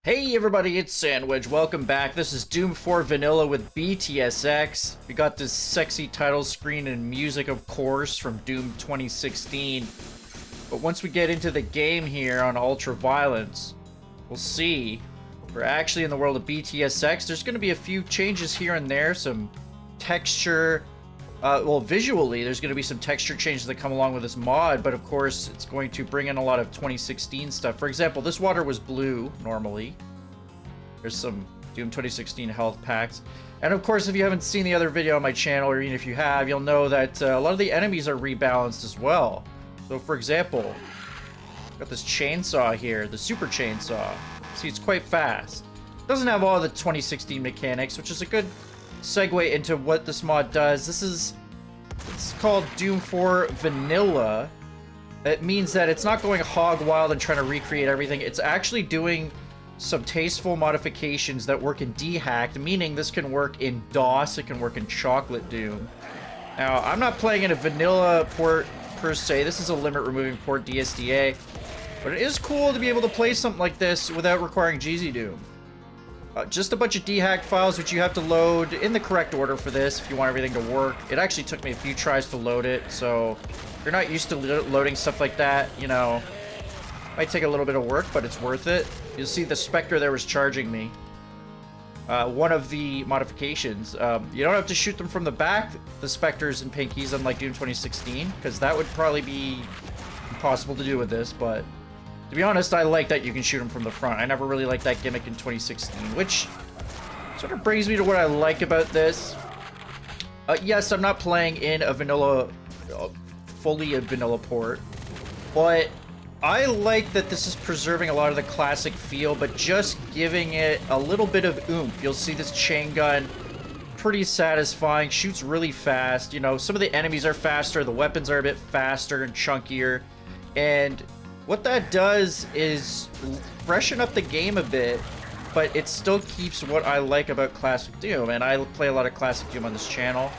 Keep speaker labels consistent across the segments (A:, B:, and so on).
A: Hey everybody, it's Sandwich. Welcome back. This is Doom 4 Vanilla with BTSX. We got this sexy title screen and music, of course, from Doom 2016. But once we get into the game here on Ultraviolence, we'll see. We're actually in the world of BTSX. There's going to be a few changes here and there, some texture. Well, visually, there's going to be some texture changes that come along with this mod, but of course, it's going to bring in a lot of 2016 stuff. For example, this water was blue, normally. There's some Doom 2016 health packs. And of course, if you haven't seen the other video on my channel, or even if you have, you'll know that a lot of the enemies are rebalanced as well. So, for example, got this chainsaw here, the super chainsaw. See, it's quite fast. It doesn't have all the 2016 mechanics, which is a good segue into what this mod does. It's called Doom 4 Vanilla. It means that it's not going hog wild and trying to recreate everything. It's actually doing some tasteful modifications that work in dehacked, meaning this can work in DOS, it can work in chocolate Doom. Now, I'm not playing in a vanilla port per se. This is a limit removing port, DSDA. But it is cool to be able to play something like this without requiring GZ Doom. Just a bunch of dehacked files, which you have to load in the correct order for this if you want everything to work. It actually took me a few tries to load it, so if you're not used to loading stuff like that, you know, might take a little bit of work, but it's worth it. You'll see the Spectre there was charging me. One of the modifications. You don't have to shoot them from the back, the Spectres and Pinkies, unlike Doom 2016, because that would probably be impossible to do with this, but to be honest, I like that you can shoot them from the front. I never really liked that gimmick in 2016, which sort of brings me to what I like about this. Yes, I'm not playing in a vanilla, fully a vanilla port, but I like that this is preserving a lot of the classic feel, but just giving it a little bit of oomph. You'll see this chain gun, pretty satisfying, shoots really fast. You know, some of the enemies are faster, the weapons are a bit faster and chunkier, and what that does is freshen up the game a bit, but it still keeps what I like about classic Doom, and I play a lot of classic Doom on this channel,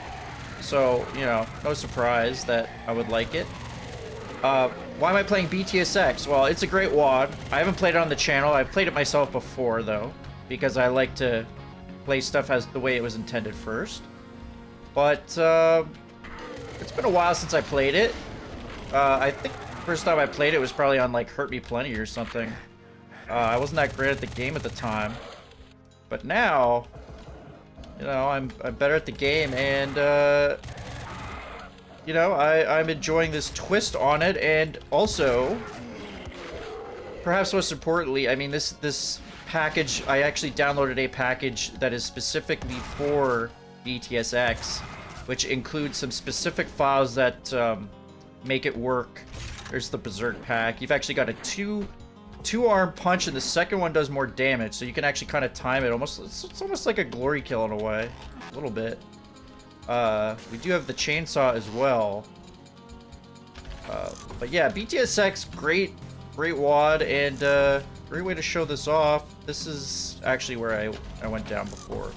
A: so, you know, no surprise that I would like it. Why am I playing BTSX? Well, it's a great WAD. I haven't played it on the channel. I've played it myself before, though, because I like to play stuff as the way it was intended first. But, it's been a while since I played it. I think first time I played it was probably on, like, Hurt Me Plenty or something. I wasn't that great at the game at the time. But now, you know, I'm better at the game, and, you know, I'm enjoying this twist on it, and also, perhaps most importantly, I mean, this package, I actually downloaded a package that is specifically for BTSX, which includes some specific files that make it work. There's the Berserk pack. You've actually got a two-arm punch, and the second one does more damage, so you can actually kind of time it. It's almost like a glory kill in a way, a little bit. We do have the chainsaw as well. But yeah, BTSX, great WAD, and great way to show this off. This is actually where I went down before.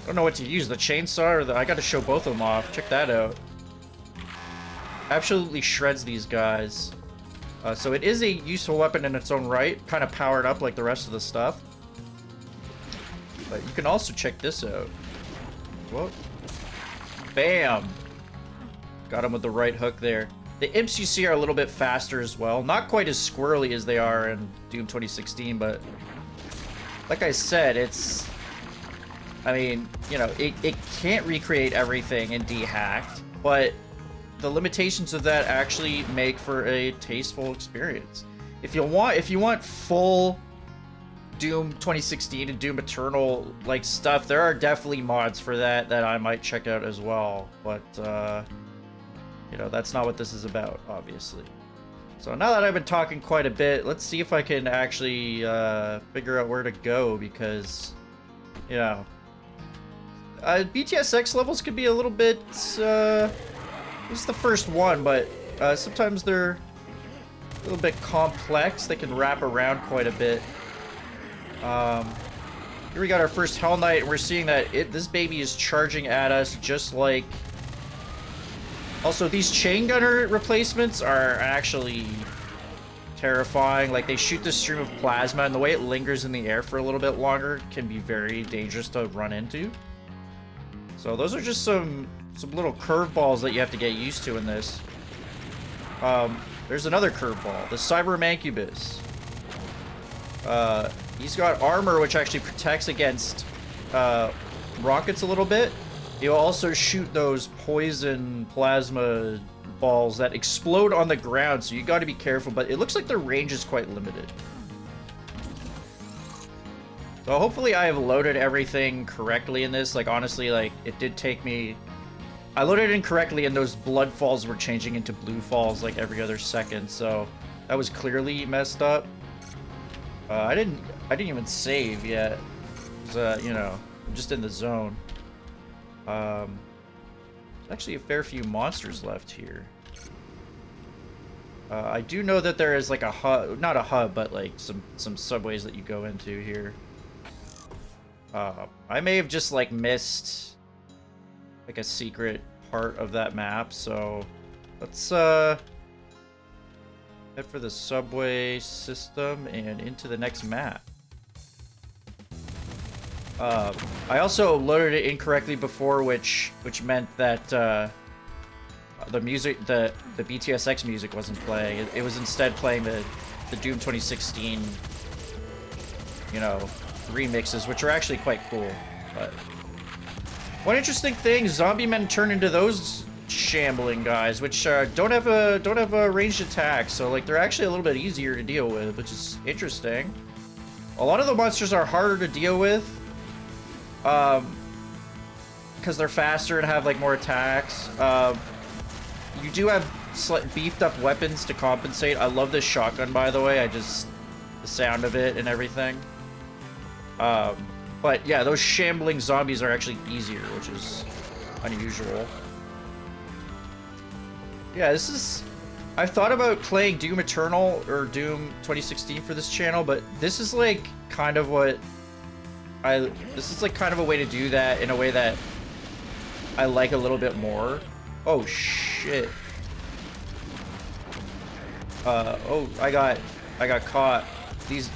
A: I don't know what to use, the chainsaw or I got to show both of them off. Check that out. Absolutely shreds these guys. So it is a useful weapon in its own right, kind of powered up like the rest of the stuff. But you can also check this out. Whoa. Bam! Got him with the right hook there. The imps you see are a little bit faster as well. Not quite as squirrely as they are in Doom 2016, but like I said, it's... I mean, you know, it can't recreate everything in dehacked, but the limitations of that actually make for a tasteful experience. If you want full Doom 2016 and Doom Eternal like stuff, there are definitely mods for that I might check out as well, but you know, that's not what this is about, obviously. So now that I've been talking quite a bit, let's see if I can actually figure out where to go, because, you know, BTSX levels could be a little bit this is the first one, but sometimes they're a little bit complex. They can wrap around quite a bit. Here we got our first Hell Knight, and we're seeing that this baby is charging at us just like... Also, these chain gunner replacements are actually terrifying. Like, they shoot this stream of plasma, and the way it lingers in the air for a little bit longer can be very dangerous to run into. So those are just some little curveballs that you have to get used to in this. There's another curveball, the Cyber Mancubus. He's got armor which actually protects against rockets a little bit. He'll also shoot those poison plasma balls that explode on the ground, so you got to be careful, but it looks like the range is quite limited. So hopefully I have loaded everything correctly in this. Like, honestly, like, it did take me... I loaded it incorrectly, and those blood falls were changing into blue falls like every other second, so that was clearly messed up. I didn't even save yet. You know, I'm just in the zone. There's actually a fair few monsters left here. I do know that there is like a hub, not a hub, but like some subways that you go into here. I may have just like missed like a secret part of that map, so let's head for the subway system and into the next map. I also loaded it incorrectly before, which meant that the music, the BTSX music wasn't playing. It was instead playing the Doom 2016, you know, remixes, which are actually quite cool. But one interesting thing, zombie men turn into those shambling guys, which don't have a ranged attack, so like they're actually a little bit easier to deal with, which is interesting. A lot of the monsters are harder to deal with, because they're faster and have like more attacks. You do have beefed up weapons to compensate. I love this shotgun, by the way. The sound of it and everything. But yeah, those shambling zombies are actually easier, which is unusual. Yeah, I've thought about playing Doom Eternal or Doom 2016 for this channel, but this is like kind of what this is like kind of a way to do that in a way that I like a little bit more. Oh shit. Oh, I got caught.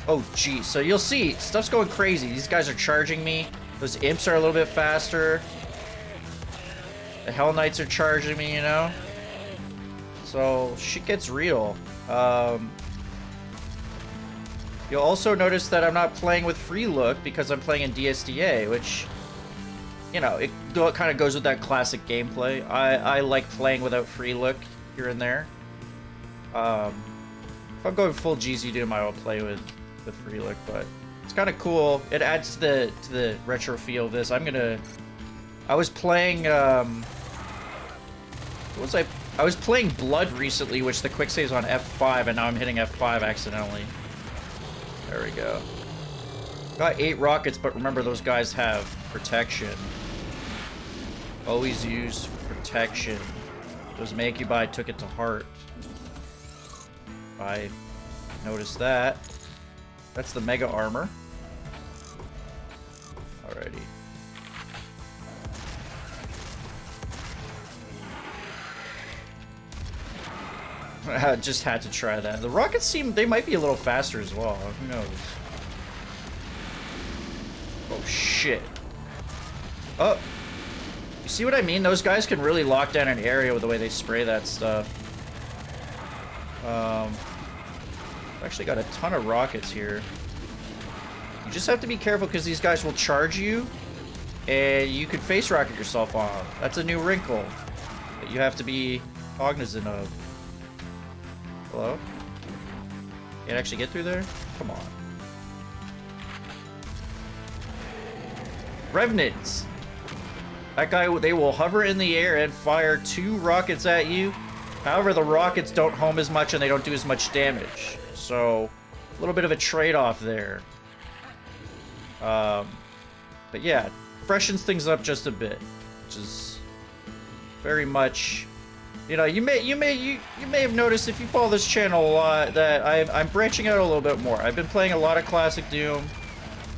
A: Oh geez. So you'll see, stuff's going crazy. These guys are charging me. Those imps are a little bit faster. The Hell Knights are charging me, you know? So shit gets real. You'll also notice that I'm not playing with free look because I'm playing in DSDA, which, you know, it kind of goes with that classic gameplay. I like playing without free look here and there. If I'm going full GZ Doom, I will play with the free look, but it's kind of cool. It adds to the retro feel of this. I was playing I was playing Blood recently, which the quick save's on F5, and now I'm hitting F5 accidentally. There we go. Got 8 rockets, but remember those guys have protection. Always use protection. Those Mancubi took it to heart. I noticed that. That's the mega armor. Alrighty. I just had to try that. The rockets they might be a little faster as well. Who knows? Oh shit. Oh. You see what I mean? Those guys can really lock down an area with the way they spray that stuff. Actually got a ton of rockets here. You just have to be careful because these guys will charge you and you could face rocket yourself on. That's a new wrinkle that you have to be cognizant of. Hello? Can't actually get through there? Come on. Revenants! That guy, they will hover in the air and fire 2 rockets at you. However, the rockets don't home as much and they don't do as much damage. So, a little bit of a trade-off there. But yeah, freshens things up just a bit, which is very much, you know, you may have noticed if you follow this channel a lot that I'm branching out a little bit more. I've been playing a lot of classic Doom,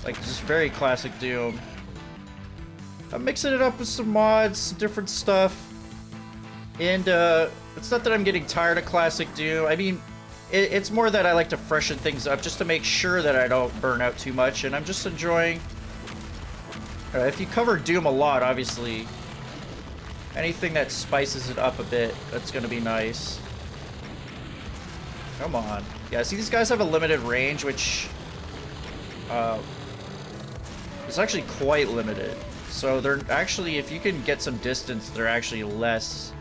A: like just very classic Doom. I'm mixing it up with some mods, some different stuff, and it's not that I'm getting tired of classic Doom. I mean, it's more that I like to freshen things up just to make sure that I don't burn out too much, and I'm just enjoying... if you cover Doom a lot, obviously, anything that spices it up a bit, that's going to be nice. Come on. Yeah, see, these guys have a limited range, which... it's actually quite limited. So they're actually, if you can get some distance, they're actually less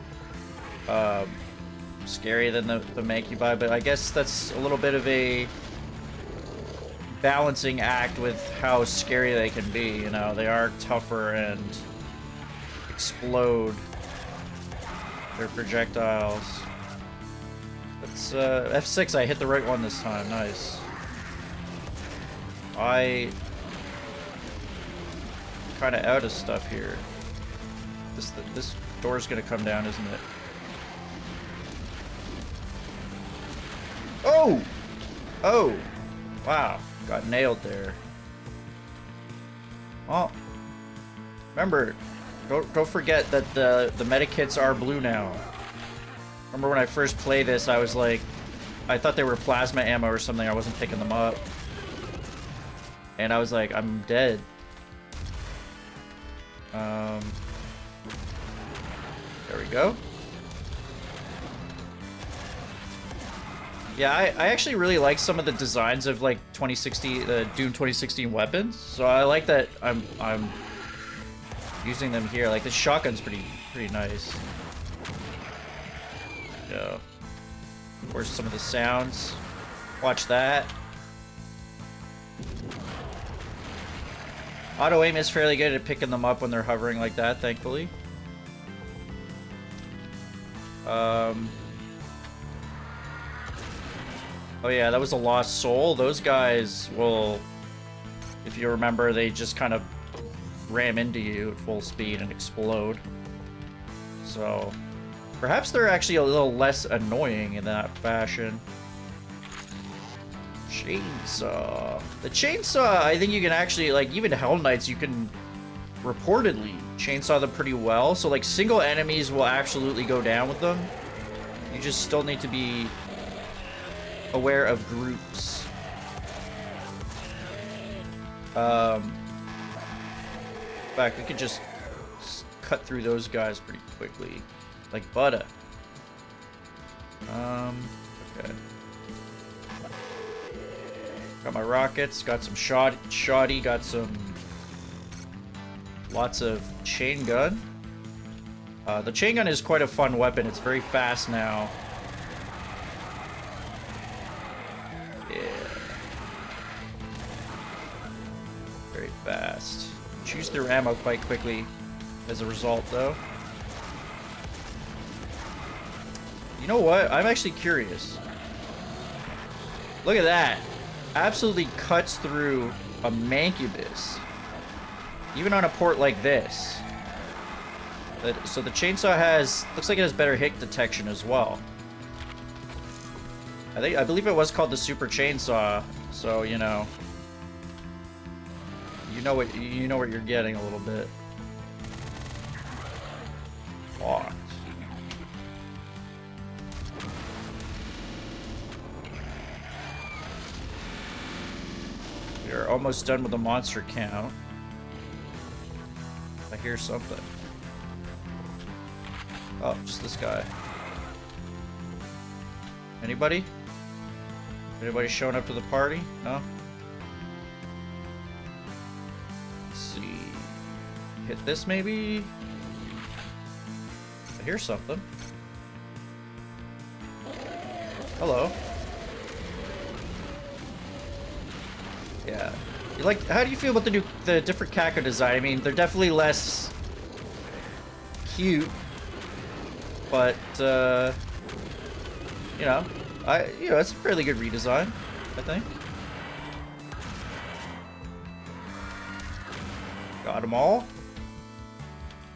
A: scary than the Mancuso, but I guess that's a little bit of a balancing act with how scary they can be, you know. They are tougher and explode their projectiles. It's F6, I hit the right one this time, nice. I kind of out of stuff here. This door's gonna come down, isn't it? Oh! Oh! Wow, got nailed there. Well, remember, don't forget that the medikits are blue now. Remember when I first played this, I was like, I thought they were plasma ammo or something. I wasn't picking them up, and I was like, I'm dead. There we go. Yeah, I actually really like some of the designs of like 2016, the Doom 2016 weapons. So I like that I'm using them here. Like the shotgun's pretty nice. Yeah. Of course, some of the sounds. Watch that. Auto aim is fairly good at picking them up when they're hovering like that, thankfully. Oh yeah, that was a lost soul. Those guys will, if you remember, they just kind of ram into you at full speed and explode. So, perhaps they're actually a little less annoying in that fashion. Chainsaw. The chainsaw, I think you can actually, like, even Hell Knights, you can reportedly chainsaw them pretty well. So, like, single enemies will absolutely go down with them. You just still need to be aware of groups. In fact, we could just cut through those guys pretty quickly, like butter. Okay. Got my rockets, got some shoddy, got some lots of chain gun. The chain gun is quite a fun weapon. It's very fast now. Very fast. Choose through ammo quite quickly as a result, though. You know what? I'm actually curious. Look at that. Absolutely cuts through a Mancubus. Even on a port like this. So the chainsaw has... looks like it has better hit detection as well. I believe it was called the Super Chainsaw, so you know what you're getting a little bit. Locked. We are almost done with the monster count. I hear something. Oh, just this guy. Anybody? Anybody showing up to the party? No? Let's see. Hit this maybe? I hear something. Hello. Yeah. You like? How do you feel about the different Kako design? I mean, they're definitely less cute, but you know, it's a fairly good redesign, I think. Got them all.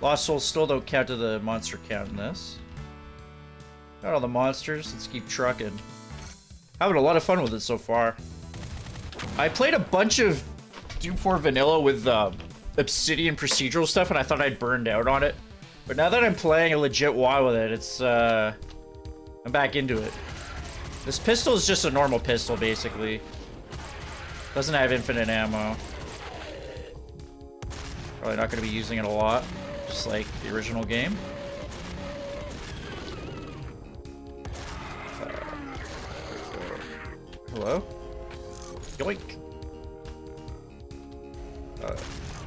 A: Lost souls still don't count to the monster count in this. Got all the monsters. Let's keep trucking. Having a lot of fun with it so far. I played a bunch of Doom 4 Vanilla with Obsidian procedural stuff, and I thought I'd burned out on it. But now that I'm playing a legit WoW with it, it's I'm back into it. This pistol is just a normal pistol, basically. Doesn't have infinite ammo. Probably not going to be using it a lot, just like the original game. Hello? Yoink.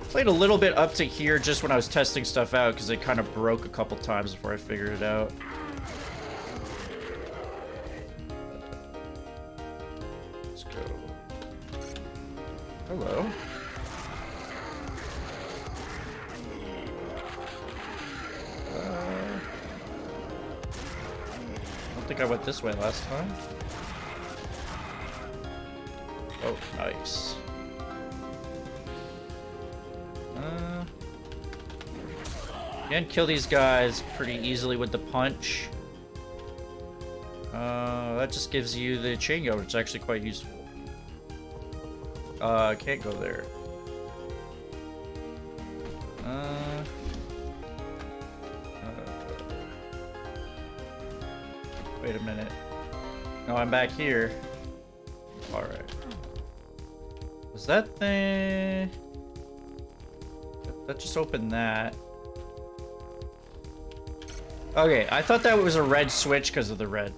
A: Played a little bit up to here just when I was testing stuff out because it kind of broke a couple times before I figured it out. Let's go. Hello. I don't think I went this way last time. Oh, nice. You can kill these guys pretty easily with the punch. That just gives you the chain gun, which is actually quite useful. I can't go there. Wait a minute. No, I'm back here. Alright. Was that thing... That just opened that. Okay, I thought that was a red switch because of the red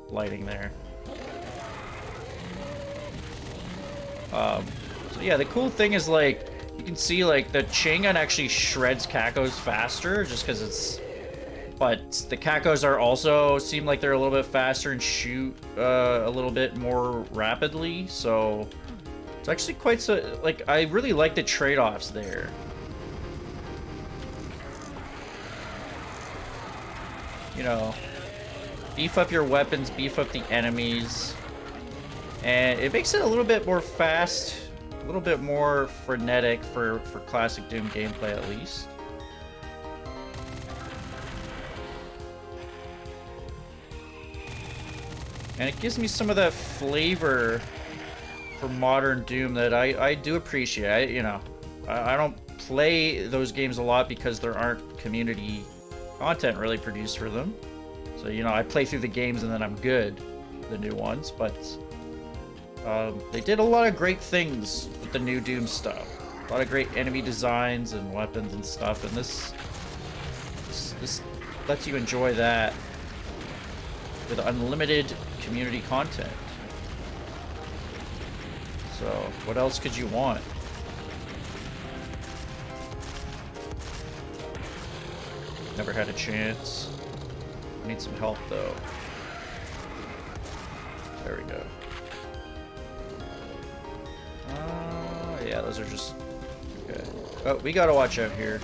A: lighting there. So yeah, the cool thing is, like, you can see, like, the chain gun actually shreds cacos faster just because it's... But the cacos are also seem like they're a little bit faster and shoot a little bit more rapidly, so... It's actually quite so... Like, I really like the trade-offs there. You know, beef up your weapons, beef up the enemies, and it makes it a little bit more fast, a little bit more frenetic for classic Doom gameplay at least. And it gives me some of that flavor for modern Doom that I do appreciate. You know, I don't play those games a lot because there aren't community content really produced for them. So, you know, I play through the games and then I'm good, the new ones, but they did a lot of great things with the new Doom stuff. A lot of great enemy designs and weapons and stuff, and this lets you enjoy that with unlimited community content. So, what else could you want? Never had a chance. I need some help, though. There we go. Yeah, those are just... Okay. Oh, we gotta watch out here.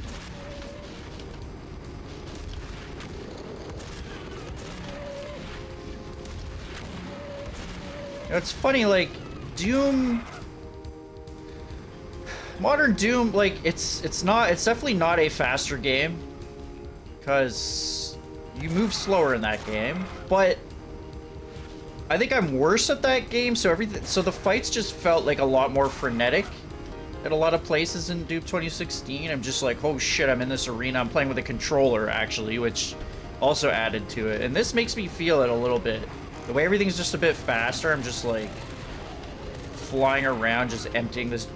A: You know, it's funny, like, Doom... Modern Doom, like, it's definitely not a faster game. Because you move slower in that game, but I think I'm worse at that game, so the fights just felt like a lot more frenetic at a lot of places in Doom 2016. I'm just like, oh shit, I'm in this arena, I'm playing with a controller actually, which also added to it. And this makes me feel it a little bit. The way everything's just a bit faster, I'm just like flying around, just emptying this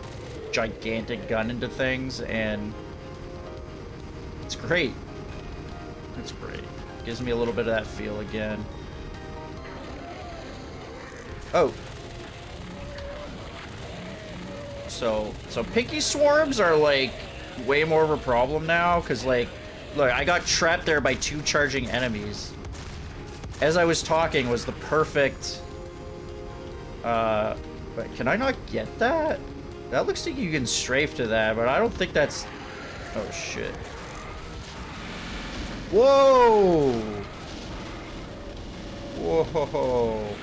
A: gigantic gun into things, and it's great. It's great. Gives me a little bit of that feel again. Oh. So pinky swarms are, like, way more of a problem now, because, like, look, I got trapped there by 2 charging enemies. As I was talking was the perfect... But can I not get that? That looks like you can strafe to that, but I don't think that's... Oh, shit. Whoa! Whoa!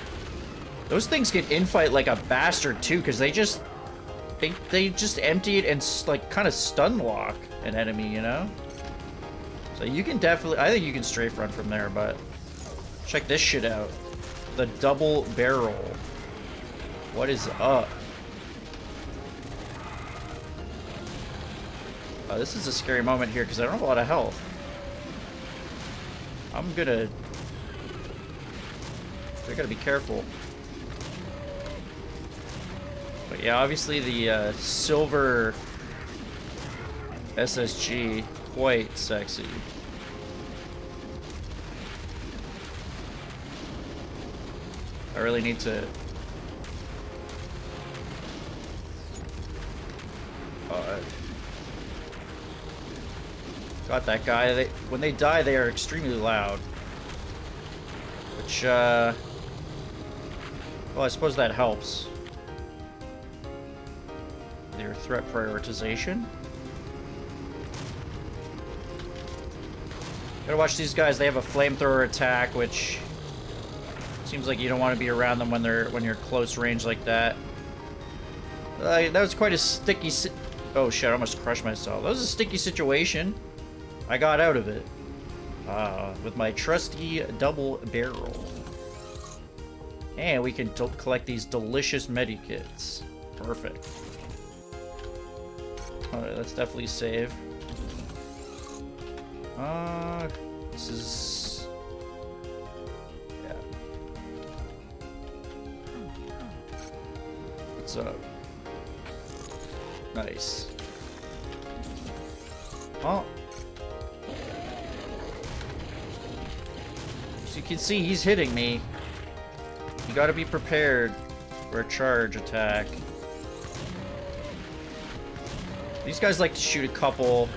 A: Those things can infight like a bastard too, because they just empty it and like kind of stun lock an enemy, you know. So you can definitely, I think you can strafe run from there, but check this shit out, the double barrel. What is up? This is a scary moment here because I don't have a lot of health. I'm gonna... I gotta be careful. But yeah, obviously the silver SSG, quite sexy. I really need to... got that guy. When they die, they are extremely loud. Which, well, I suppose that helps. Their threat prioritization. Gotta watch these guys. They have a flamethrower attack, which seems like you don't want to be around them when you're close range like that. That was quite a sticky. Oh shit! I almost crushed myself. That was a sticky situation. I got out of it with my trusty double barrel, and we can collect these delicious medikits. Perfect. Alright, let's definitely save. This is... yeah. What's up? Nice. Oh. As you can see, he's hitting me. You gotta be prepared for a charge attack. These guys like to shoot a couple.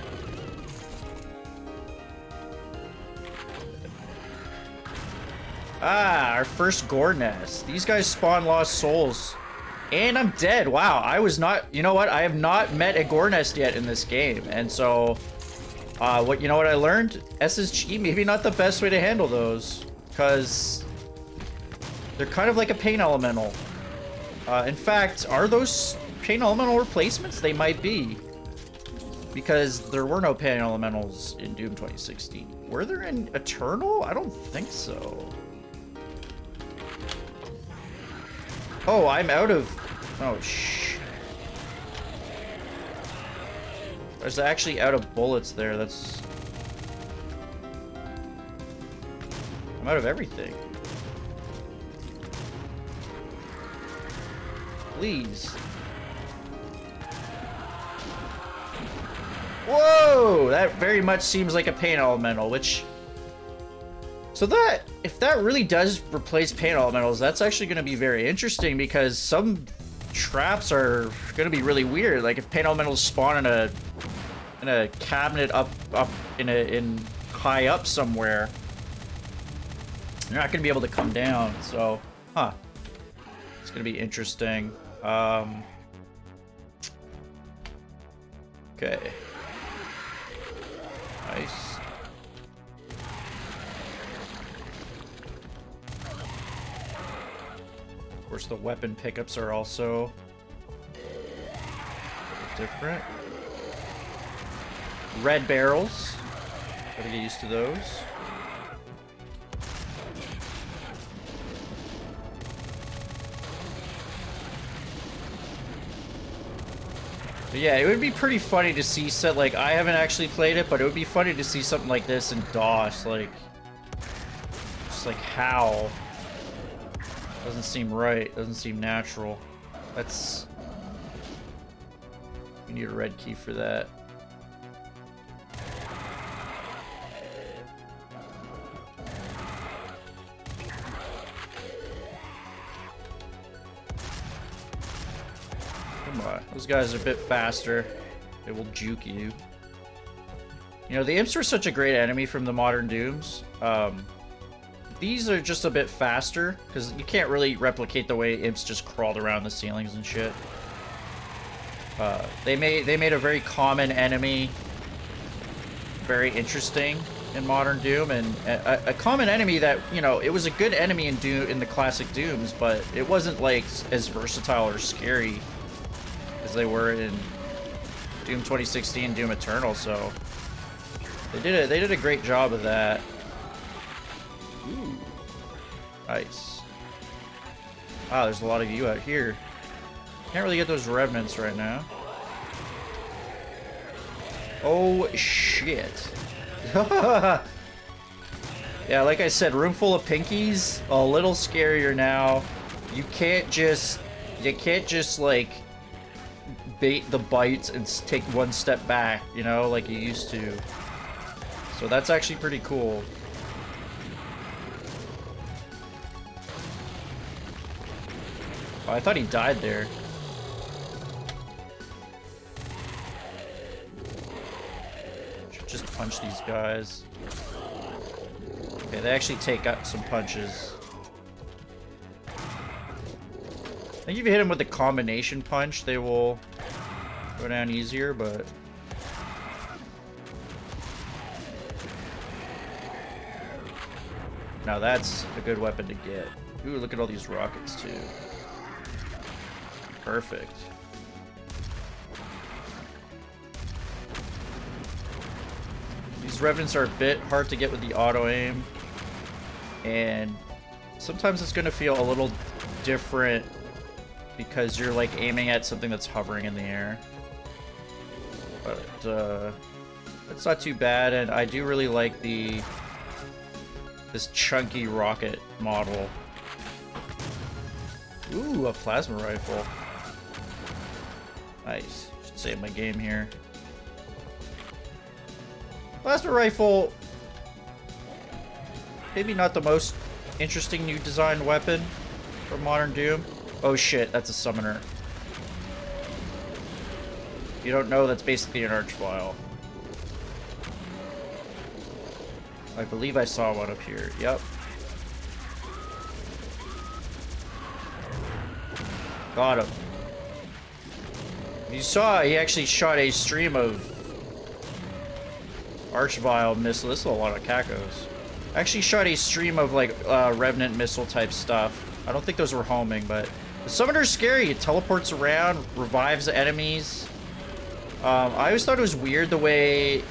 A: Ah, our first gore nest. These guys spawn lost souls. And I'm dead. Wow, I was not... You know what? I have not met a gore nest yet in this game. And so, you know what I learned? SSG, maybe not the best way to handle those. Because they're kind of like a pain elemental. In fact, are those pain elemental replacements? They might be. Because there were no pain elementals in Doom 2016. Were there in Eternal? I don't think so. Oh, I'm out of... oh, shh. I was actually out of bullets there. That's... I'm out of everything. Please. Whoa! That very much seems like a pain elemental, which... so that, if that really does replace pain elementals, that's actually going to be very interesting, because some traps are going to be really weird. Like if pain elementals spawn in a cabinet up in high up somewhere, they're not going to be able to come down. So, huh? It's going to be interesting. Okay. Nice. Of course, the weapon pickups are also different. Red barrels. Gotta get used to those. But yeah, it would be pretty funny to see like, I haven't actually played it, but it would be funny to see something like this in DOS, like, just like how. Doesn't seem right. Doesn't seem natural. That's... we need a red key for that. Come on. Those guys are a bit faster. They will juke you. You know, the imps were such a great enemy from the modern Dooms. These are just a bit faster, because you can't really replicate the way imps just crawled around the ceilings and shit. They made a very common enemy very interesting in modern Doom, and a common enemy that, you know, it was a good enemy in Doom, in the classic Dooms, but it wasn't like as versatile or scary as they were in Doom 2016, Doom Eternal. So they did a great job of that. Ooh. Nice. Wow, there's a lot of you out here. Can't really get those revenants right now. Oh shit. Yeah, like I said, room full of pinkies, a little scarier now. You can't just like bait the bites and take one step back, you know, like you used to. So that's actually pretty cool. Oh, I thought he died there. Should just punch these guys. Okay, they actually take out some punches. I think if you hit them with the combination punch, they will go down easier, but... Now that's a good weapon to get. Ooh, look at all these rockets, too. Perfect. These revenants are a bit hard to get with the auto-aim. And sometimes it's going to feel a little different because you're like aiming at something that's hovering in the air. But it's not too bad, and I do really like this chunky rocket model. Ooh, a plasma rifle. Nice. Should save my game here. Plasma rifle, maybe not the most interesting new design weapon for modern Doom. Oh shit, that's a summoner. If you don't know, that's basically an archvile. I believe I saw one up here. Yep. Got him. You saw, he actually shot a stream of archvile missile. This is a lot of cacos. Actually shot a stream of like revenant missile type stuff. I don't think those were homing, but the summoner's scary. It teleports around, revives the enemies. I always thought it was weird the way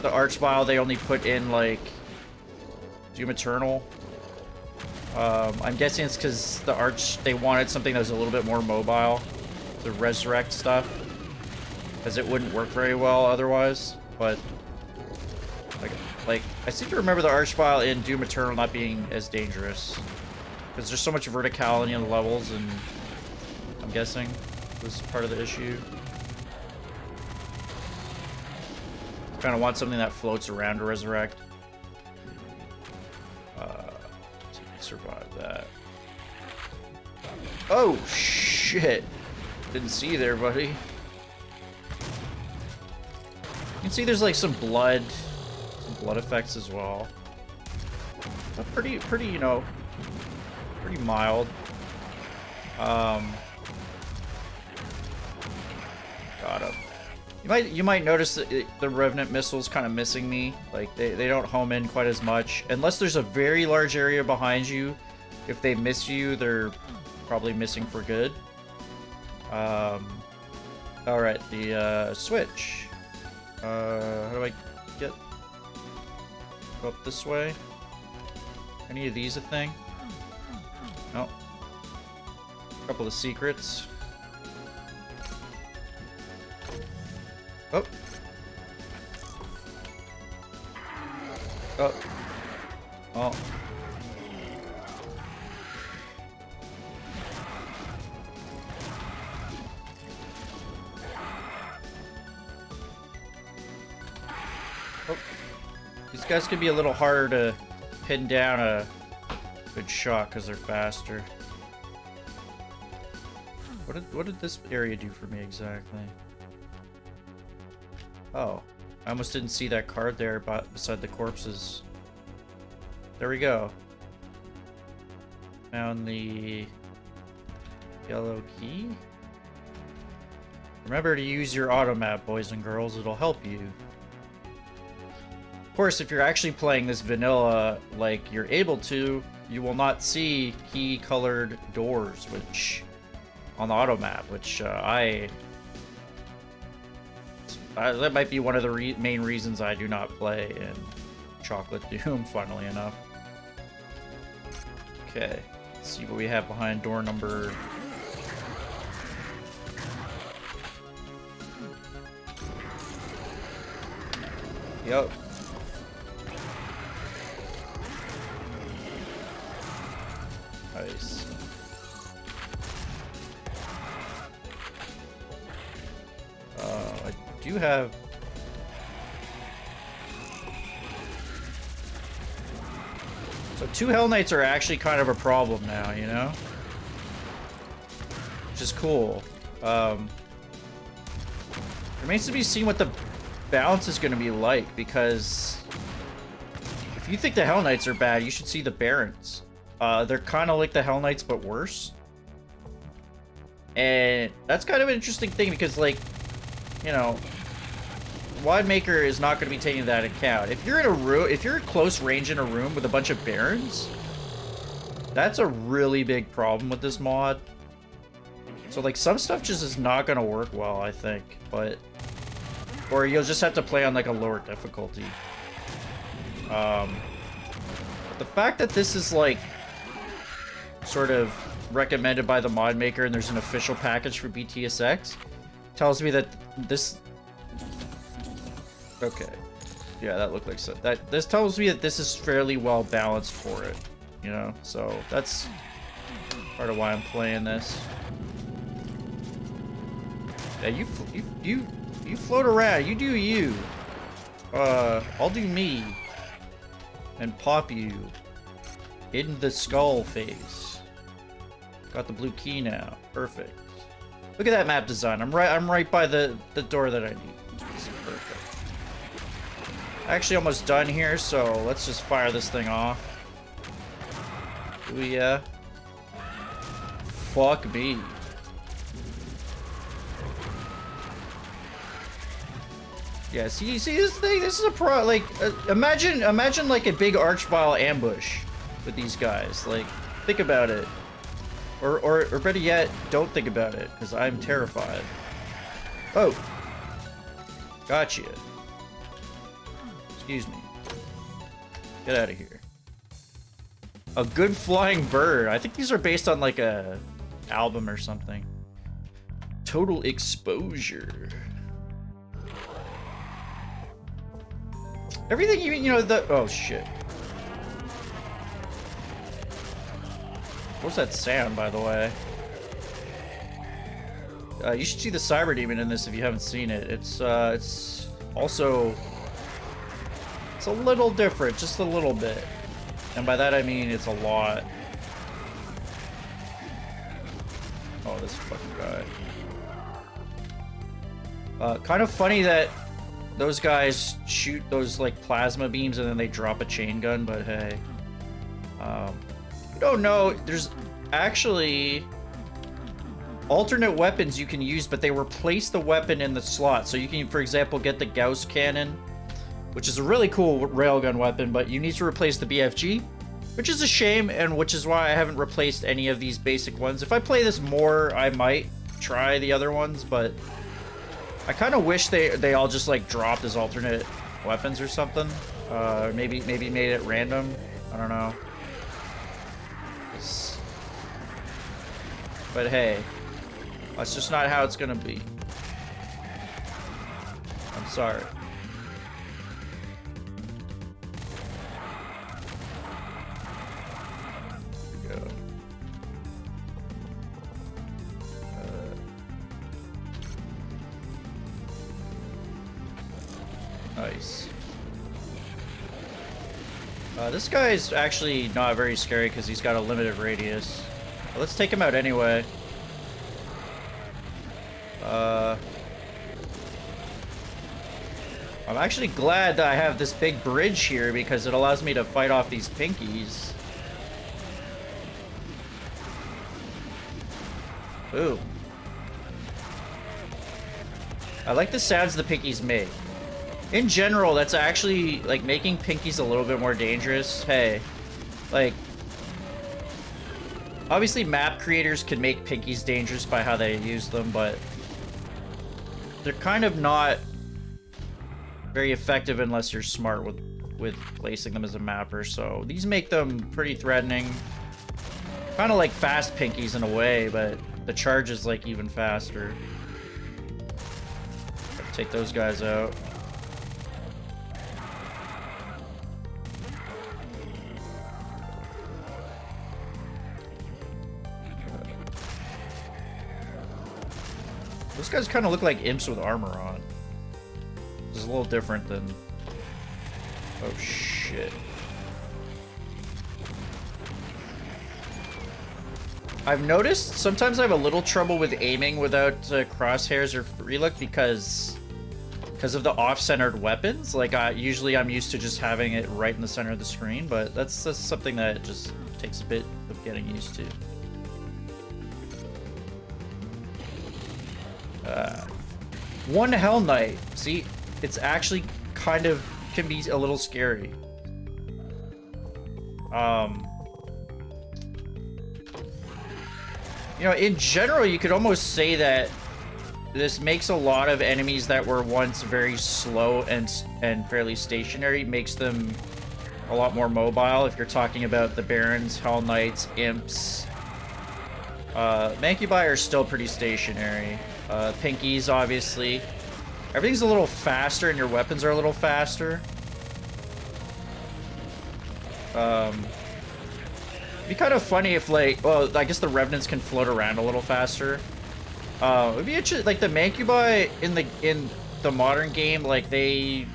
A: the archvile they only put in like Doom Eternal. I'm guessing it's because they wanted something that was a little bit more mobile, the resurrect stuff, because it wouldn't work very well otherwise. But like I seem to remember the archvile in Doom Eternal not being as dangerous because there's so much verticality in the levels, and I'm guessing was part of the issue. Kind of want something that floats around to resurrect. Survive that. Oh shit! Didn't see you there, buddy. You can see there's like some blood effects as well. But pretty, you know, pretty mild. Got him. You might notice that the revenant missile's kind of missing me. Like they don't home in quite as much unless there's a very large area behind you. If they miss you, they're probably missing for good. All right, the switch. How do I get go up this way? Any of these a thing? No. A couple of secrets. Oh. Oh. Oh. Oh. These guys can be a little harder to pin down a good shot because they're faster. What did this area do for me exactly? Oh, I almost didn't see that card there beside the corpses. There we go. Found the yellow key. Remember to use your auto map, boys and girls. It'll help you. Of course, if you're actually playing this vanilla like you're able to, you will not see key-colored doors, which on the auto map, which that might be one of the main reasons I do not play in Chocolate Doom, funnily enough. Okay, let's see what we have behind door number... Yep. do have... So 2 Hell Knights are actually kind of a problem now, you know? Which is cool. Remains to be seen what the balance is going to be like, because if you think the Hell Knights are bad, you should see the Barons. They're kind of like the Hell Knights, but worse. And that's kind of an interesting thing, because, like, you know, Wad Maker is not going to be taking that into account. If you're in a room, if you're at close range in a room with a bunch of Barons, that's a really big problem with this mod. So, like, some stuff just is not going to work well, I think. But, or you'll just have to play on, like, a lower difficulty. But the fact that this is, like, sort of recommended by the mod maker and there's an official package for BTSX tells me that this... Okay. Yeah, that looked like so. This tells me that this is fairly well balanced for it, you know? So, that's part of why I'm playing this. Yeah, you float around. You do you. I'll do me. And pop you in the skull face. Got the blue key now. Perfect. Look at that map design. I'm right by the door that I need. This is perfect. Actually, almost done here, so let's just fire this thing off. Ooh, yeah. Fuck me. Yeah, see this thing? This is a pro. Like, imagine like a big Archvile ambush with these guys. Like, think about it, or better yet, don't think about it, because I'm terrified. Oh, gotcha. Excuse me. Get out of here. A good flying bird. I think these are based on like a album or something. Total exposure. Everything you know, the... Oh, shit. What's that sound, by the way? You should see the Cyber Demon in this if you haven't seen it. It's also... It's a little different, just a little bit. And by that I mean it's a lot. Oh, this fucking guy. Kind of funny that those guys shoot those, like, plasma beams and then they drop a chain gun, but hey. You don't know, there's actually alternate weapons you can use, but they replace the weapon in the slot. So you can, for example, get the Gauss cannon, which is a really cool railgun weapon, but you need to replace the BFG, which is a shame, and which is why I haven't replaced any of these basic ones. If I play this more, I might try the other ones, but I kind of wish they all just, like, dropped as alternate weapons or something. Maybe made it random. I don't know. But hey, that's just not how it's gonna be. I'm sorry. Here we go. Nice. This guy is actually not very scary because he's got a limited radius. But let's take him out anyway. I'm actually glad that I have this big bridge here because it allows me to fight off these pinkies. Ooh. I like the sounds the pinkies make. In general, that's actually, like, making pinkies a little bit more dangerous. Hey, like, obviously map creators can make pinkies dangerous by how they use them, but they're kind of not very effective unless you're smart with placing them as a mapper. So these make them pretty threatening. Kind of like fast pinkies in a way, but the charge is, like, even faster. Take those guys out. Those guys kind of look like imps with armor on. This is a little different than... Oh, shit. I've noticed sometimes I have a little trouble with aiming without crosshairs or free look because of the off-centered weapons. Like, usually I'm used to just having it right in the center of the screen, but that's something that just takes a bit of getting used to. One Hell Knight. See, it's actually kind of can be a little scary. You know, in general, you could almost say that this makes a lot of enemies that were once very slow and fairly stationary, makes them a lot more mobile. If you're talking about the Barons, Hell Knights, Imps, Mancubi are still pretty stationary. Pinkies, obviously. Everything's a little faster and your weapons are a little faster. It'd be kind of funny if, like, well, I guess the Revenants can float around a little faster. It'd be interesting, like, the Mancubi in the modern game, like, they,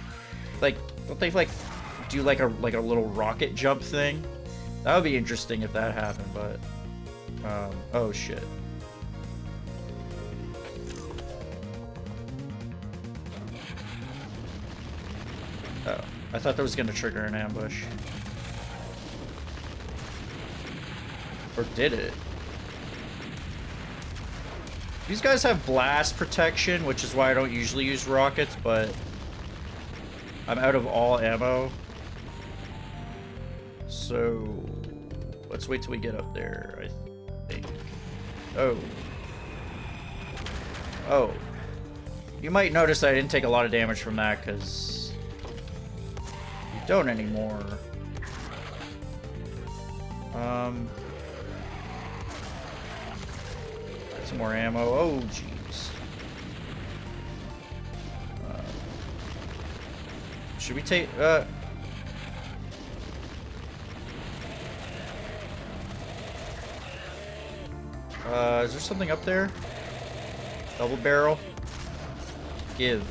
A: like, don't they, like, do, like a little rocket jump thing? That would be interesting if that happened, but, oh, shit. Oh, I thought that was gonna trigger an ambush. Or did it? These guys have blast protection, which is why I don't usually use rockets, but I'm out of all ammo. So let's wait till we get up there, I think. Oh. Oh. You might notice I didn't take a lot of damage from that, because you don't anymore. Some more ammo. Oh, jeez. Should we take... is there something up there? Double barrel? Give.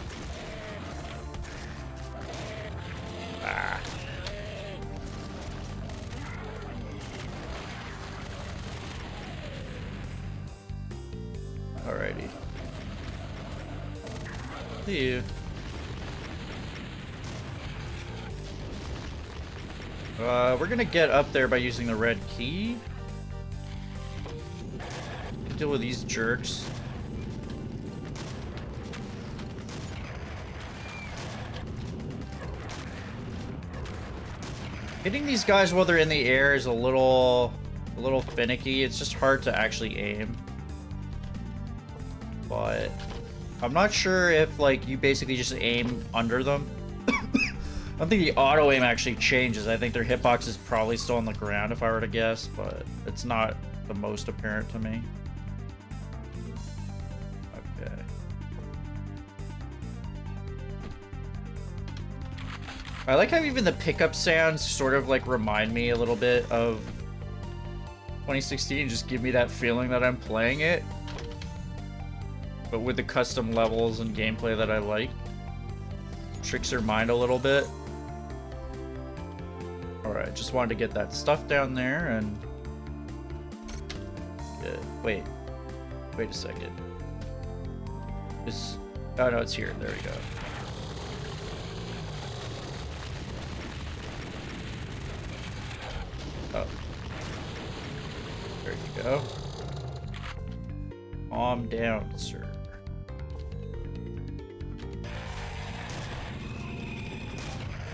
A: Ah. Alrighty. See you. We're gonna get up there by using the red key. Deal with these jerks. Hitting these guys while they're in the air is a little finicky. It's just hard to actually aim. But I'm not sure if, like, you basically just aim under them. I don't think the auto aim actually changes. I think their hitbox is probably still on the ground if I were to guess, but it's not the most apparent to me. Okay. I like how even the pickup sounds sort of like remind me a little bit of 2016, just give me that feeling that I'm playing it, but with the custom levels and gameplay that I like. Tricks your mind a little bit. Alright, just wanted to get that stuff down there and... Yeah, wait a second. Oh no, it's here. There we go. Oh. There you go. Calm down, sir.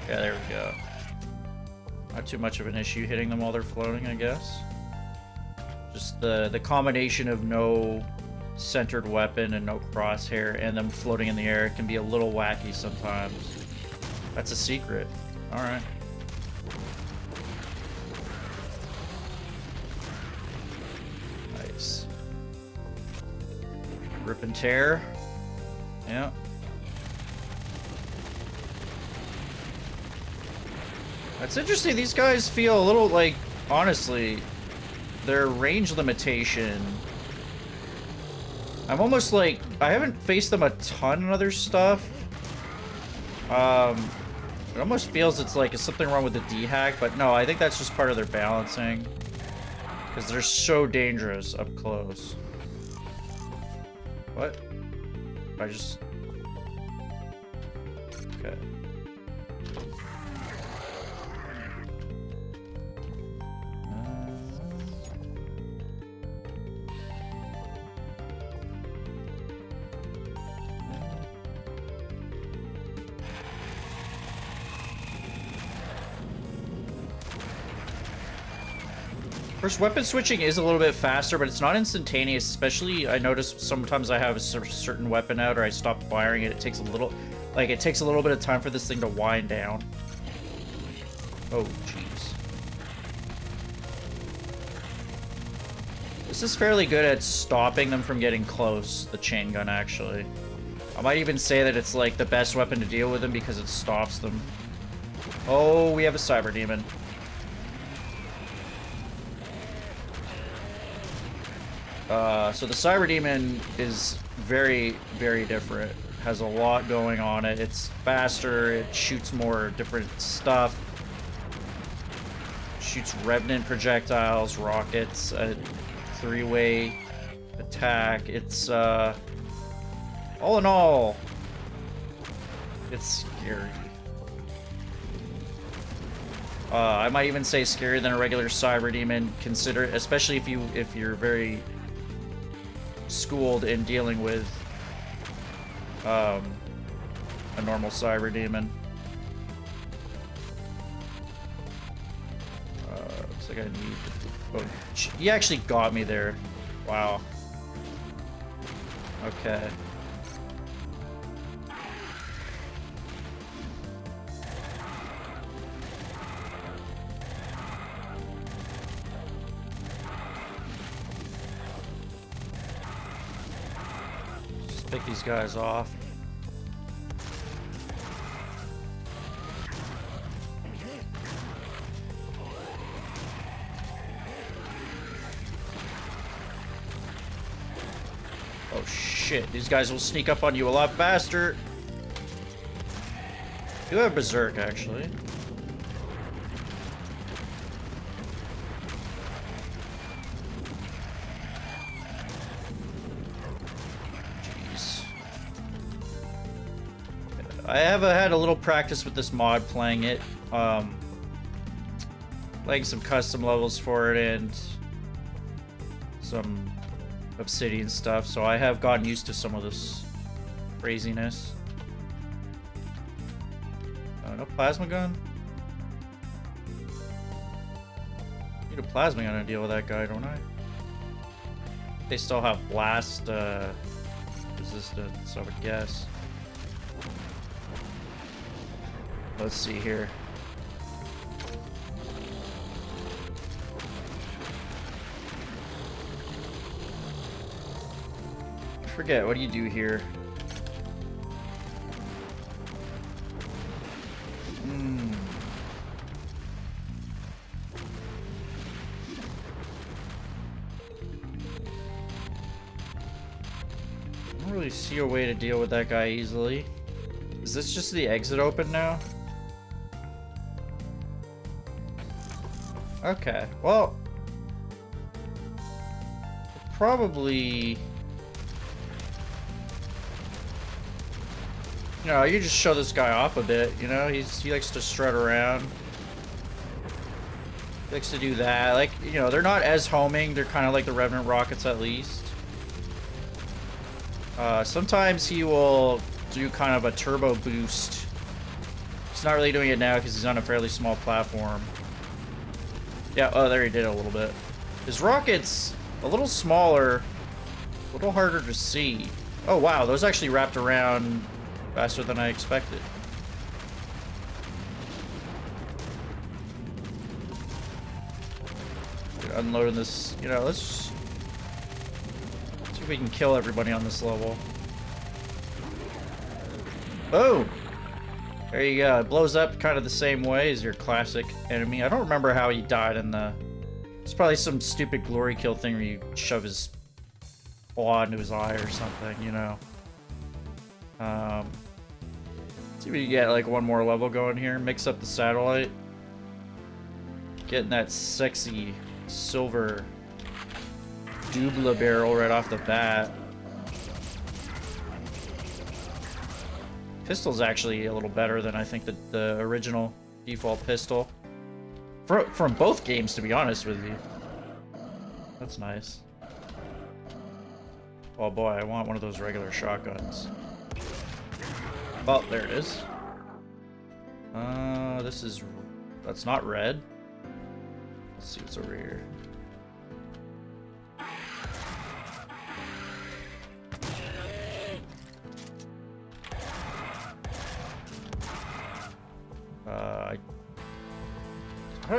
A: Yeah, there we go. Not too much of an issue hitting them while they're floating, I guess. Just the combination of no centered weapon and no crosshair and them floating in the air can be a little wacky sometimes. That's a secret. Alright. Nice. Rip and tear. Yeah. That's interesting. These guys feel a little like, honestly, their range limitation. I'm almost like, I haven't faced them a ton in other stuff, It almost feels it's like, is something wrong with the dehack, but no, I think that's just part of their balancing. Because they're so dangerous up close. What? I just... Okay. First, weapon switching is a little bit faster, but it's not instantaneous. Especially, I notice sometimes I have a certain weapon out, or I stop firing it. It takes a little, like, it takes a little bit of time for this thing to wind down. Oh, jeez. This is fairly good at stopping them from getting close. The chain gun, actually. I might even say that it's like the best weapon to deal with them because it stops them. Oh, we have a cyber demon. So the Cyber Demon is very, very different. Has a lot going on it. It's faster, it shoots more different stuff. Shoots revenant projectiles, rockets, a three-way attack. It's, all in all, it's scary. I might even say scarier than a regular Cyber Demon, especially if you're very schooled in dealing with a normal Cyber Demon. Looks like I need... Oh, he actually got me there. Wow. Okay. Pick these guys off. Oh shit, these guys will sneak up on you a lot faster. You have Berserk, actually. I have had a little practice with this mod playing it, playing some custom levels for it and some obsidian stuff, so I have gotten used to some of this craziness. No plasma gun? Need a plasma gun to deal with that guy, don't I? They still have blast resistance, I would guess. Let's see here. I forget, what do you do here? I don't really see a way to deal with that guy easily. Is this just the exit open now? Okay, well, probably, you know, you just show this guy off a bit, you know, he likes to strut around, he likes to do that, like, you know, they're not as homing, they're kind of like the Revenant rockets at least. Sometimes he will do kind of a turbo boost. He's not really doing it now because he's on a fairly small platform. Yeah, oh, there he did a little bit. His rocket's a little smaller, a little harder to see. Oh, wow, those actually wrapped around faster than I expected. Unloading this, you know, let's see if we can kill everybody on this level. Boom! There you go. It blows up kind of the same way as your classic enemy. I don't remember how he died in the... It's probably some stupid glory kill thing where you shove his claw into his eye or something, you know. See if we can get like one more level going here. Mix up the satellite. Getting that sexy silver Dubla barrel right off the bat. Pistol's actually a little better than I think the original default pistol. From both games, to be honest with you. That's nice. Oh boy, I want one of those regular shotguns. Oh, there it is. That's not red. Let's see what's over here.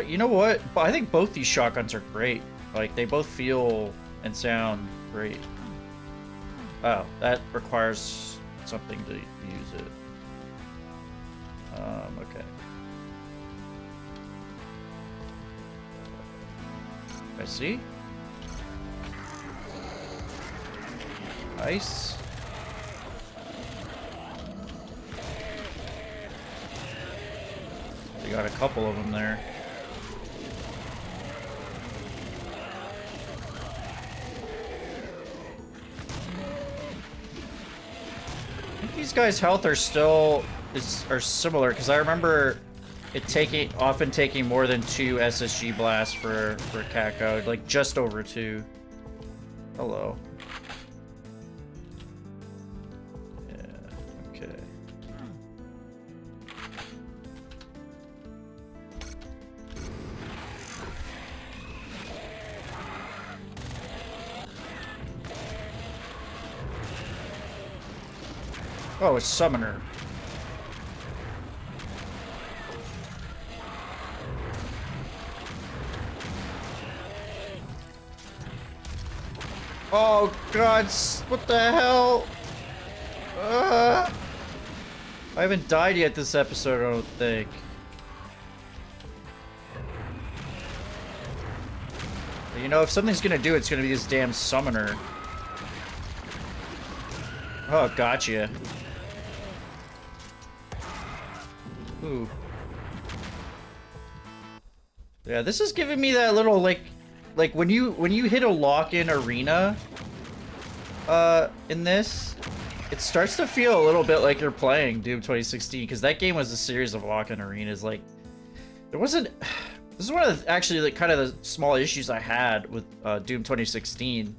A: You know what? I think both these shotguns are great. Like, they both feel and sound great. Oh, that requires something to use it. Okay. I see. Nice. We got a couple of them there. I think these guys' health are still are similar, because I remember it often taking more than 2 SSG blasts for Kako, like just over 2. Hello. Yeah, okay. Oh, a summoner. Oh god, what the hell? I haven't died yet this episode, I don't think. You know, if something's gonna do it, it's gonna be this damn summoner. Oh, gotcha. Ooh. Yeah, this is giving me that little, like when you hit a lock-in arena in this, it starts to feel a little bit like you're playing Doom 2016, because that game was a series of lock-in arenas. Like, there wasn't. This is one of the, actually, like, kind of the small issues I had with Doom 2016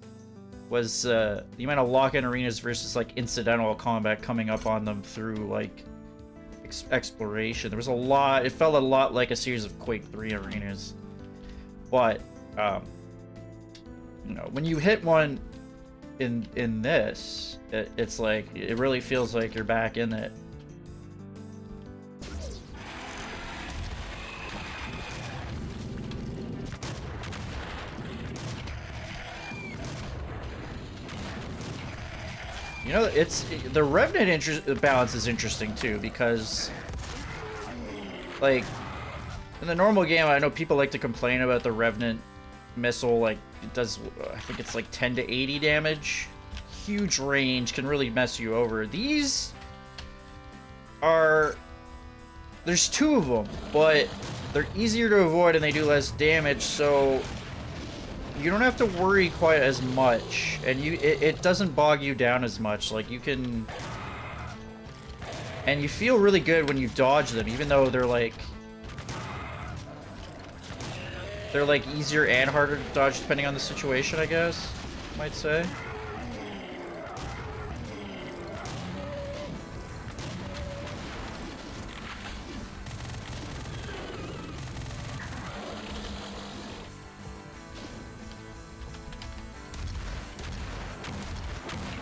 A: was the amount of lock-in arenas versus like incidental combat coming up on them through like exploration. There was a lot. It felt a lot like a series of Quake 3 arenas, but you know, when you hit one in this, it's like, it really feels like you're back in it. You know, the Revenant balance is interesting too, because like in the normal game, I know people like to complain about the Revenant missile. Like, it does, I think it's like 10 to 80 damage, huge range, can really mess you over. These are, there's 2 of them, but they're easier to avoid and they do less damage, so you don't have to worry quite as much, and it doesn't bog you down as much. Like, you can, and you feel really good when you dodge them, even though they're like easier and harder to dodge depending on the situation, I guess you might say.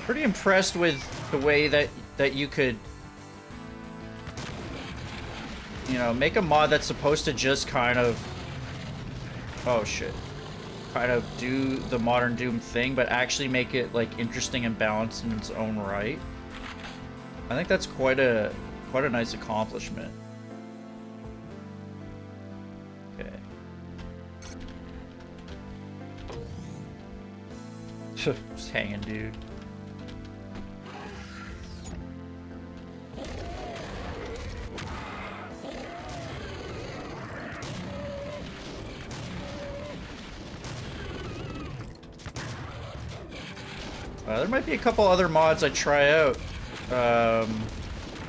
A: Pretty impressed with the way that you could, you know, make a mod that's supposed to just kind of, oh shit, kind of do the modern Doom thing, but actually make it like interesting and balanced in its own right. I think that's quite a nice accomplishment. Okay. Just hanging, dude. There might be a couple other mods I try out.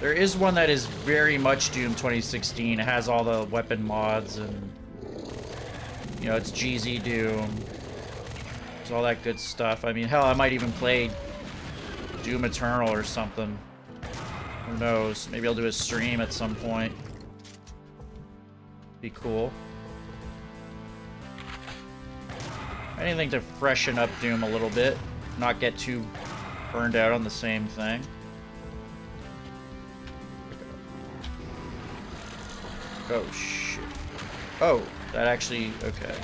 A: There is one that is very much Doom 2016. It has all the weapon mods and, you know, it's GZ Doom. There's all that good stuff. I mean, hell, I might even play Doom Eternal or something. Who knows? Maybe I'll do a stream at some point. Be cool. Anything to freshen up Doom a little bit. Not get too burned out on the same thing. Oh, shit. Oh, that actually... Okay.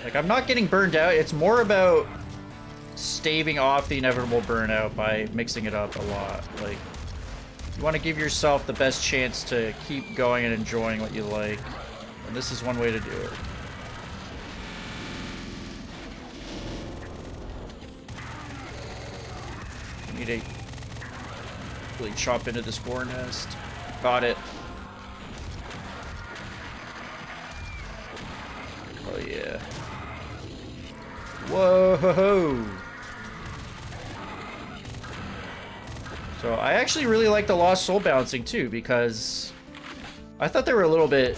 A: Like, I'm not getting burned out. It's more about staving off the inevitable burnout by mixing it up a lot. Like, you want to give yourself the best chance to keep going and enjoying what you like. And this is one way to do it. I need to really chop into this gore nest. Got it. Oh yeah. Whoa! So I actually really like the Lost Soul bouncing too, because I thought they were a little bit,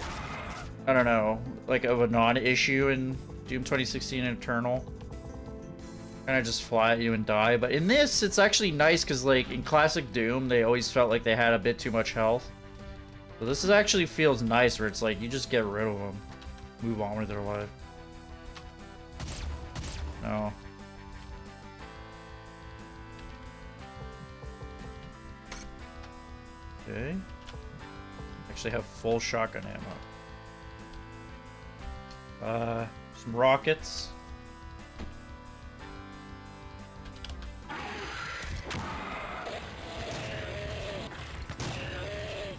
A: I don't know, like of a non-issue in Doom 2016 Eternal. Kind of just fly at you and die. But in this, it's actually nice because, like, in classic Doom, they always felt like they had a bit too much health. So this is actually feels nice, where it's like you just get rid of them, move on with their life. No. Okay. Actually have full shotgun ammo. Some rockets.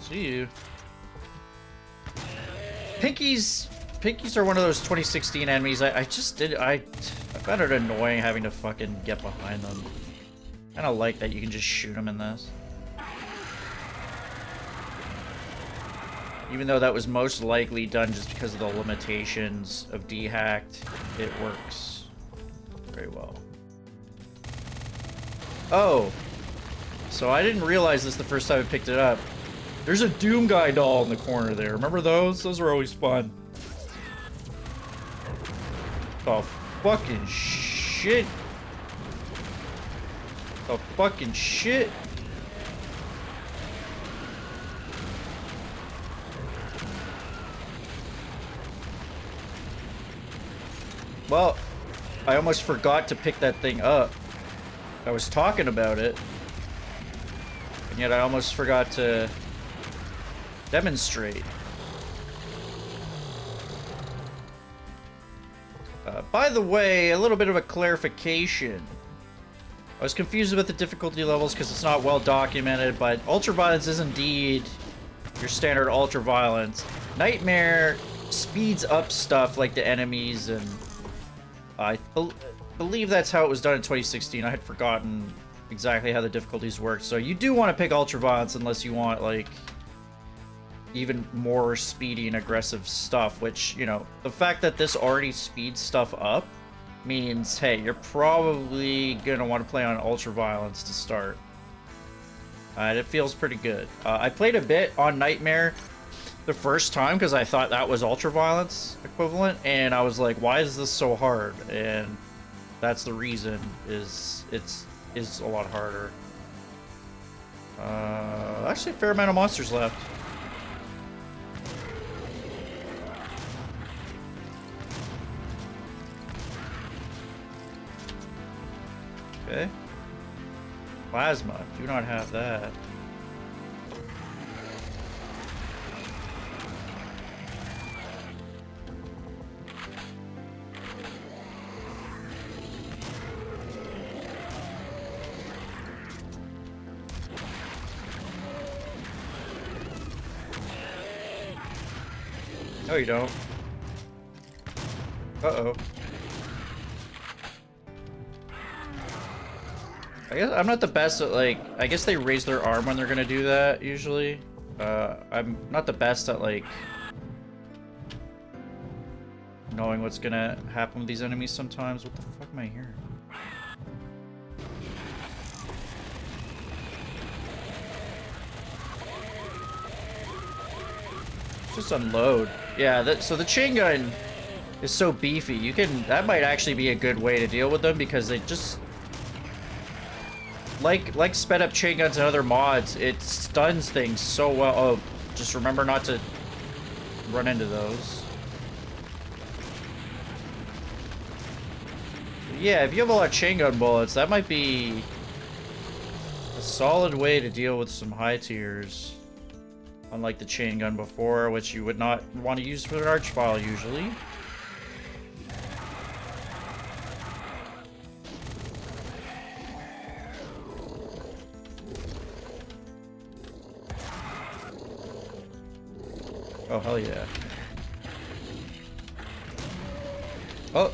A: See you. Pinkies are one of those 2016 enemies. I found it annoying having to fucking get behind them. Kinda like that you can just shoot them in this. Even though that was most likely done just because of the limitations of dehacked, it works very well. Oh! So I didn't realize this the first time I picked it up. There's a Doom Guy doll in the corner there. Remember those? Those were always fun. Oh, fucking shit. Oh, fucking shit. Well, I almost forgot to pick that thing up. I was talking about it. And yet I almost forgot to demonstrate. By the way, a little bit of a clarification. I was confused about the difficulty levels because it's not well documented, but Ultraviolence is indeed your standard Ultraviolence. Nightmare speeds up stuff like the enemies, and I believe that's how it was done in 2016. I had forgotten exactly how the difficulties worked. So you do want to pick Ultraviolence unless you want, like, even more speedy and aggressive stuff, which, you know, the fact that this already speeds stuff up means, hey, you're probably gonna want to play on Ultraviolence to start. And it feels pretty good. I played a bit on Nightmare the first time because I thought that was Ultraviolence equivalent, and I was like, why is this so hard? And that's the reason, is it's a lot harder. Actually a fair amount of monsters left. Okay. Plasma. Do not have that. No, you don't. Uh-oh. I guess I'm not the best at, like, I guess they raise their arm when they're gonna do that, usually. I'm not the best at, like, knowing what's gonna happen with these enemies sometimes. What the fuck am I hearing? Just unload. Yeah, so the chain gun is so beefy. That might actually be a good way to deal with them because they just like sped up chain guns and other mods, it stuns things so well. Oh, just remember not to run into those. But yeah, if you have a lot of chain gun bullets, that might be a solid way to deal with some high tiers. Unlike the chain gun before, which you would not want to use for an archvile usually. Oh, hell yeah. Oh.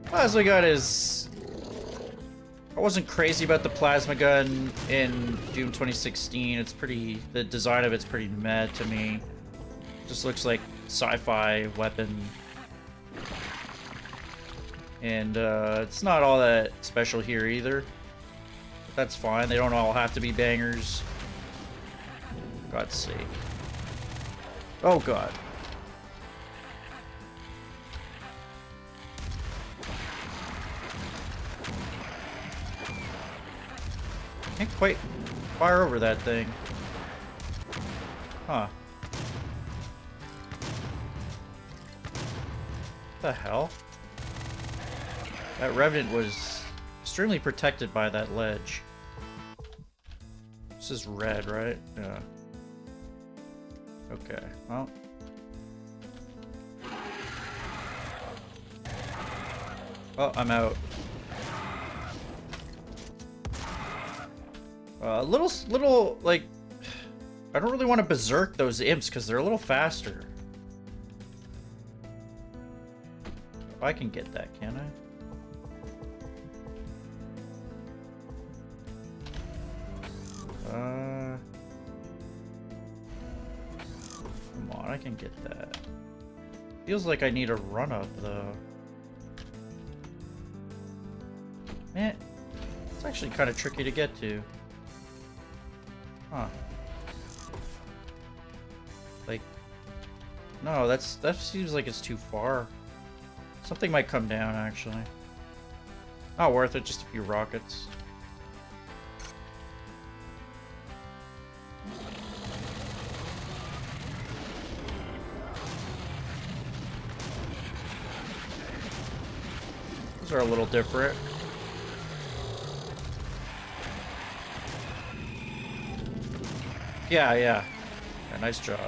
A: Plasma gun is... I wasn't crazy about the plasma gun in Doom 2016. It's pretty... The design of it's pretty meh to me. Just looks like sci-fi weapon. And it's not all that special here either. But that's fine. They don't all have to be bangers. For God's sake. Oh god. Can't quite fire over that thing. Huh. What the hell? That revenant was extremely protected by that ledge. This is red, right? Yeah. Okay, well. Oh, I'm out. Little, like, I don't really want to berserk those imps because they're a little faster. I can get that, can I? Come on, I can get that. Feels like I need a run up though. Man, it's actually kind of tricky to get to. Huh. Like, no, that seems like it's too far. Something might come down, actually. Not worth it, just a few rockets. Those are a little different. Yeah, nice job.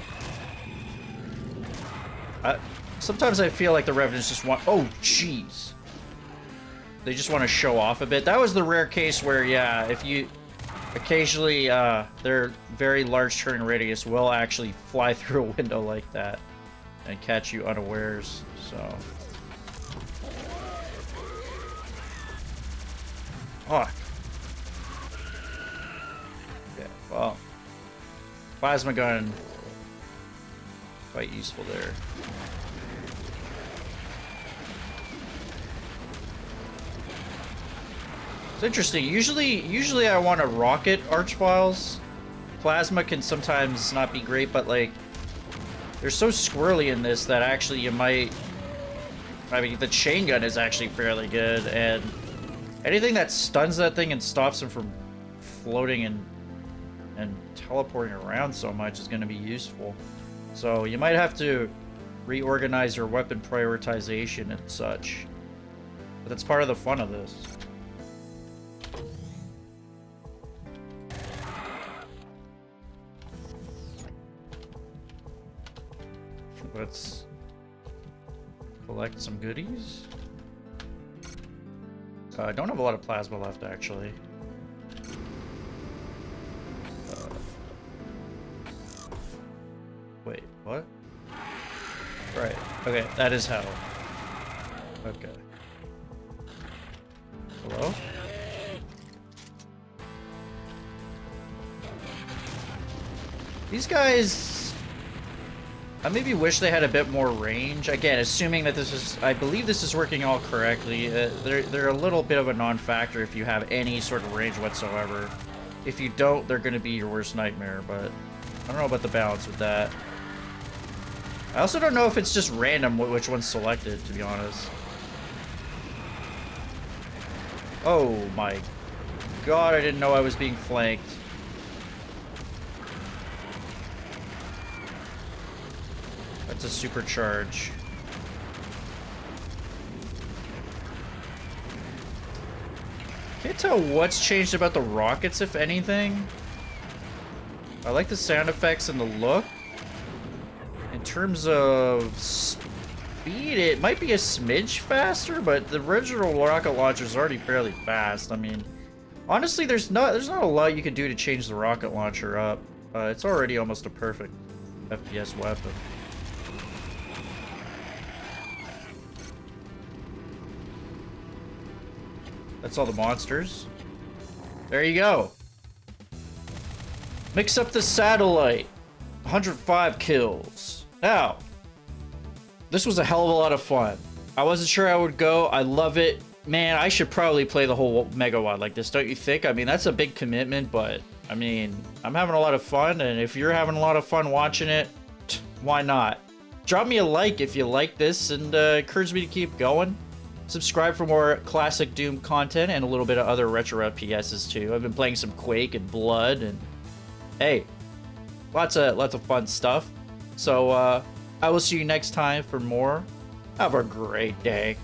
A: Sometimes I feel like the Revenants just want... Oh, jeez. They just want to show off a bit. That was the rare case where, yeah, if you... Occasionally, their very large turning radius will actually fly through a window like that and catch you unawares, so... Oh. Okay, well... Plasma gun, quite useful there. It's interesting. Usually I want to rocket archviles. Plasma can sometimes not be great, but like they're so squirrely in this that actually you might. I mean, the chain gun is actually fairly good, and anything that stuns that thing and stops him from floating and teleporting around so much is going to be useful. So you might have to reorganize your weapon prioritization and such. But that's part of the fun of this. Let's collect some goodies. I don't have a lot of plasma left, actually. Wait, what? Right. Okay, that is how. Okay. Hello? These guys... I maybe wish they had a bit more range. Again, assuming that this is... I believe this is working all correctly. They're a little bit of a non-factor if you have any sort of range whatsoever. If you don't, they're going to be your worst nightmare, but I don't know about the balance with that. I also don't know if it's just random which one's selected, to be honest. Oh my god, I didn't know I was being flanked. That's a supercharge. Can't tell what's changed about the rockets, if anything. I like the sound effects and the look. In terms of speed, it might be a smidge faster, but the original rocket launcher is already fairly fast. I mean, honestly, there's not a lot you can do to change the rocket launcher up. It's already almost a perfect FPS weapon. That's all the monsters. There you go. Mix up the satellite. 105 kills. Now, this was a hell of a lot of fun. I wasn't sure I would go. I love it. Man, I should probably play the whole megawad like this, don't you think? I mean, that's a big commitment, but I mean, I'm having a lot of fun, and if you're having a lot of fun watching it, why not? Drop me a like if you like this, and encourage me to keep going. Subscribe for more classic Doom content and a little bit of other retro FPSs too. I've been playing some Quake and Blood, and hey, lots of fun stuff. So I will see you next time for more. Have a great day.